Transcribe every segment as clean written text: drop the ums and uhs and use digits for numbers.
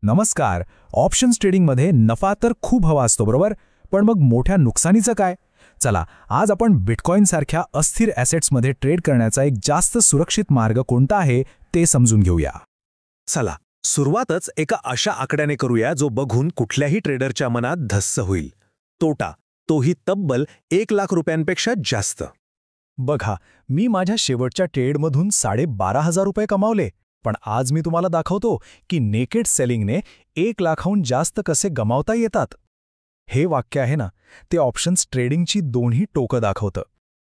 नमस्कार. ऑप्शन्स ट्रेडिंगमध्ये नफा तर खूप हवा असतो बरोबर, पण मग मोठ्या नुकसानीचं काय? चला, आज आपण बिटकॉईनसारख्या अस्थिर ॲसेट्समध्ये ट्रेड करण्याचा एक जास्त सुरक्षित मार्ग कोणता आहे ते समजून घेऊया. चला, सुरुवातच एका अशा आकड्याने करूया जो बघून कुठल्याही ट्रेडरच्या मनात धस्स होईल. तोटा, तोही तब्बल 1,00,000 रुपयांपेक्षा जास्त. बघा, मी माझ्या शेवटच्या ट्रेडमधून 12,500 रुपये कमावले, पण आज मी तुम्हाला दाखवतो की नेकेड सेलिंगने 1,00,000हून जास्त कसे गमावता येतात. हे वाक्य आहे ना, ते ऑप्शन्स ट्रेडिंगची दोन्ही टोकं दाखवतं.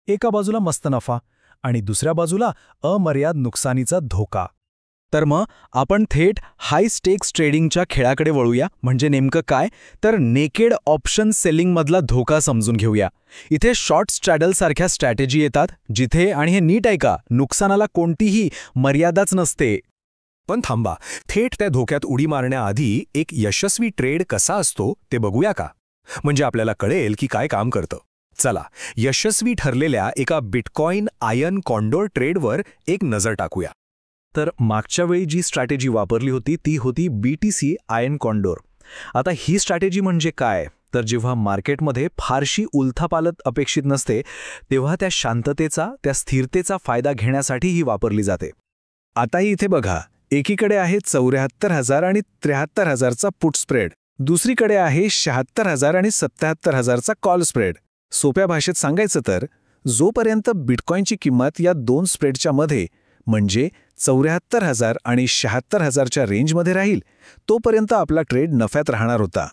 एका बाजूला मस्त नफा आणि दुसऱ्या बाजूला अमर्याद नुकसानीचा धोका. तर मग आपण थेट हाय स्टेक्स ट्रेडिंगच्या खेळाकडे वळूया. म्हणजे नेमकं काय, तर नेकेड ऑप्शन सेलिंगमधला धोका समजून घेऊया. इथे शॉर्ट स्ट्रॅडलसारख्या स्ट्रॅटेजी येतात, जिथे, आणि हे नीट ऐका, नुकसानाला कोणतीही मर्यादाच नसते. पण थांबा, थेट त्या धोक्यात उडी मारण्याआधी एक यशस्वी ट्रेड कसा असतो ते बघूया का? म्हणजे आपल्याला कळेल की काय काम करतं. चला, यशस्वी ठरलेल्या एका बिटकॉईन आयन कॉन्डोर ट्रेडवर एक नजर टाकूया. तर मागच्या वेळी जी स्ट्रॅटेजी वापरली होती ती होती BTC आयन कॉन्डोर. आता ही स्ट्रॅटेजी म्हणजे काय, तर जेव्हा मार्केटमध्ये फारशी उलथापालथ अपेक्षित नसते तेव्हा त्या शांततेचा, त्या स्थिरतेचा फायदा घेण्यासाठी ही वापरली जाते. आता इथे बघा, एकीकडे आहे 74,000 आणि 73,000चा पुट स्प्रेड, दुसरीकडे आहे 76,000 आणि 77,000चा कॉल स्प्रेड. सोप्या भाषेत सांगायचं तर जोपर्यंत बिटकॉईनची किंमत या दोन स्प्रेडच्या मध्ये, म्हणजे 74,000 आणि 76,000च्या रेंजमध्ये राहील, तोपर्यंत आपला ट्रेड नफ्यात राहणार होता.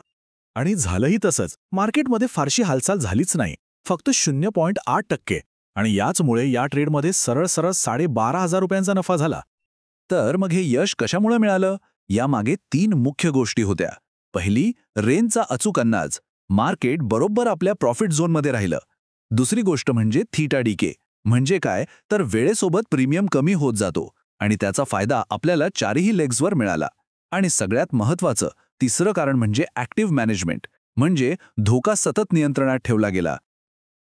आणि झालंही तसंच. मार्केटमध्ये फारशी हालचाल झालीच नाही, फक्त 0.8%. आणि याचमुळे या ट्रेडमध्ये सरळ 12,500 रुपयांचा नफा झाला. तर मग हे यश कशामुळे मिळालं? यामागे 3 मुख्य गोष्टी होत्या. पहिली, रेंजचा अचूक अंदाज. मार्केट बरोबर आपल्या प्रॉफिट झोनमध्ये राहिलं. दुसरी गोष्ट म्हणजे थीटा डीके. म्हणजे काय, तर वेळेसोबत प्रीमियम कमी होत जातो आणि त्याचा फायदा आपल्याला चारही लेग्सवर मिळाला. आणि सगळ्यात महत्त्वाचं तिसरं कारण म्हणजे ॲक्टिव्ह मॅनेजमेंट. म्हणजे धोका सतत नियंत्रणात ठेवला गेला.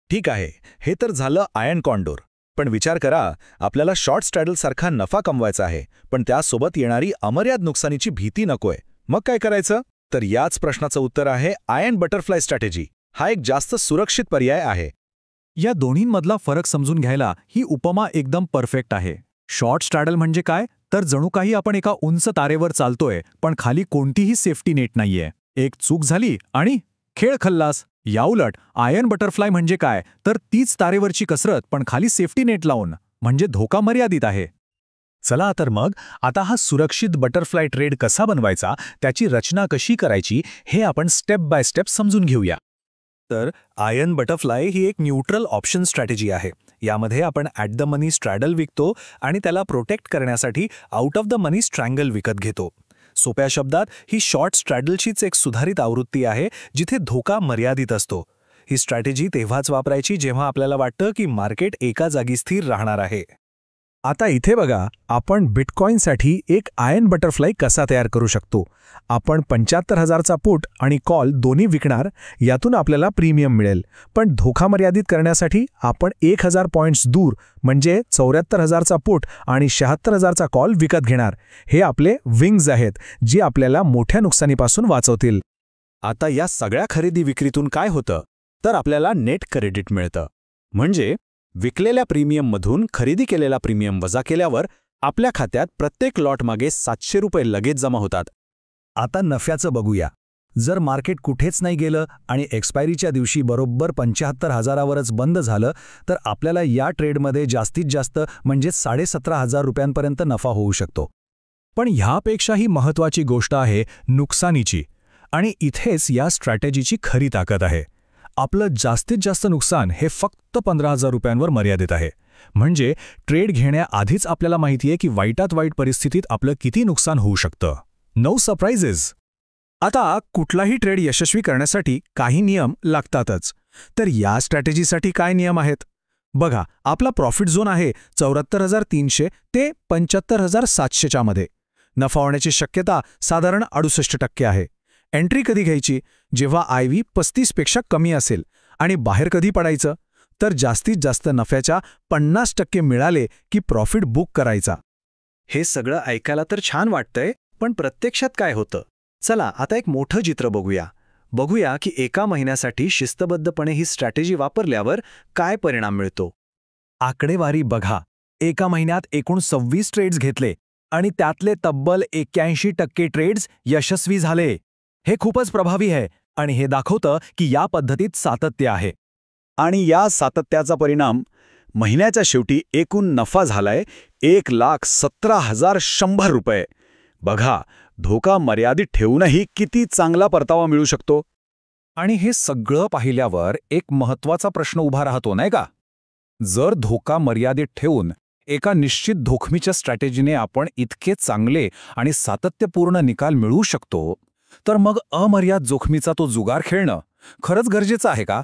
ठीक आहे, हे तर झालं आयन कॉन्डोर. पण विचार करा, आपल्याला शॉर्ट स्ट्रॅडलसारखा नफा कमवायचा आहे, पण त्यासोबत येणारी अमर्याद नुकसानीची भीती नकोय. मग काय करायचं? तर याच प्रश्नाचं उत्तर आहे आयन बटरफ्लाय स्ट्रॅटेजी. हा एक जास्त सुरक्षित पर्याय आहे. या दोन्हींमधला फरक समजून घ्यायला ही उपमा एकदम परफेक्ट आहे. शॉर्ट स्ट्रॅडल म्हणजे काय, तर जणू काही आपण एका उंच तारेवर चालतोय, पण खाली कोणतीही सेफ्टी नेट नाहीये. एक चूक झाली आणि खेळ खल्लास. याउलट आयन बटरफ्लाय म्हणजे काय, तर तीच तारेवरची कसरत, पण खाली सेफ्टी नेट लावून, म्हणजे धोका मर्यादित आहे. चला तर मग आता हा सुरक्षित बटरफ्लाय ट्रेड कसा बनवायचा, त्याची रचना कशी करायची, हे आपण स्टेप बाय स्टेप समजून घेऊया. तर आयन बटरफ्लाय ही एक न्यूट्रल ऑप्शन स्ट्रॅटेजी आहे. यामध्ये आपण ॲट द मनी स्ट्रॅडल विकतो आणि त्याला प्रोटेक्ट करण्यासाठी आउट ऑफ द मनी स्ट्रँगल विकत घेतो. सोप्या शब्दात ही शॉर्ट स्ट्रॅडलचीच एक सुधारित आवृत्ती आहे, जिथे धोका मर्यादित असतो. ही स्ट्रॅटेजी तेव्हाच वापरायची जेव्हा आपल्याला वाटतं की मार्केट एका जागी स्थिर राहणार आहे. आता इथे बघा, आपण बिटकॉईनसाठी एक आयन बटरफ्लाय कसा तयार करू शकतो. आपण 75,000चा पुट आणि कॉल दोन्ही विकणार, यातून आपल्याला प्रीमियम मिळेल. पण धोका मर्यादित करण्यासाठी आपण 1,000 पॉइंट्स दूर, म्हणजे 74,000चा पुट आणि 76,000चा कॉल विकत घेणार. हे आपले विंग्ज आहेत, जी आपल्याला मोठ्या नुकसानीपासून वाचवतील. आता या सगळ्या खरेदी विक्रीतून काय होतं, तर आपल्याला नेट क्रेडिट मिळतं. म्हणजे विकलेल्या प्रीमियममधून खरेदी केलेला प्रीमियम वजा केल्यावर आपल्या खात्यात प्रत्येक लॉटमागे 700 रुपये लगेच जमा होतात. आता नफ्याचं बघूया. जर मार्केट कुठेच नाही गेलं आणि एक्सपायरीच्या दिवशी बरोबर 75,000वरच बंद झालं, तर आपल्याला या ट्रेडमध्ये जास्तीत जास्त म्हणजे 17,500 रुपयांपर्यंत नफा होऊ शकतो. पण ह्यापेक्षाही महत्त्वाची गोष्ट आहे नुकसानीची. आणि इथेच या स्ट्रॅटेजीची खरी ताकद आहे. आपलं जास्तीत जास्त नुकसान हे फक्त 15,000 रुपयांवर मर्यादित आहे. म्हणजे ट्रेड घेण्याआधीच आपल्याला माहिती आहे की वाईटात वाईट परिस्थितीत आपलं किती नुकसान होऊ शकतं. No surprises. आता कुठलाही ट्रेड यशस्वी करण्यासाठी काही नियम लागतातच. तर या स्ट्रॅटेजीसाठी काय नियम आहेत? बघा, आपला प्रॉफिट झोन आहे 74,300 ते 75,700च्या मध्ये. नफा होण्याची शक्यता साधारण 68% आहे. एंट्री कधी घ्यायची? जेव्हा IV 35पेक्षा कमी असेल. आणि बाहेर कधी पडायचं? तर जास्तीत जास्त नफ्याच्या 50% मिळाले की प्रॉफिट बुक करायचा. हे सगळं ऐकायला तर छान वाटतंय, पण प्रत्यक्षात काय होतं? चला आता एक मोठं चित्र बघूया की एका महिन्यासाठी शिस्तबद्धपणे ही स्ट्रॅटेजी वापरल्यावर काय परिणाम मिळतो. आकडेवारी बघा. एका महिन्यात एकूण 26 ट्रेड्स घेतले आणि त्यातले तब्बल 81% ट्रेड्स यशस्वी झाले. हे खूपच प्रभावी आहे आणि हे दाखवतं की या पद्धतीत सातत्य आहे. आणि या सातत्याचा परिणाम महिन्याच्या शेवटी एकूण नफा झालाय 1,17,100 रुपये. बघा, धोका मर्यादित ठेवूनही किती चांगला परतावा मिळू शकतो. आणि हे सगळं पाहिल्यावर एक महत्त्वाचा प्रश्न उभा राहतो नाही का. जर धोका मर्यादित ठेवून एका निश्चित जोखमीच्या स्ट्रॅटेजीने आपण इतके चांगले आणि सातत्यपूर्ण निकाल मिळवू शकतो, तर मग अमर्याद जोखमीचा तो जुगार खेळणं खरंच गरजेचं आहे का?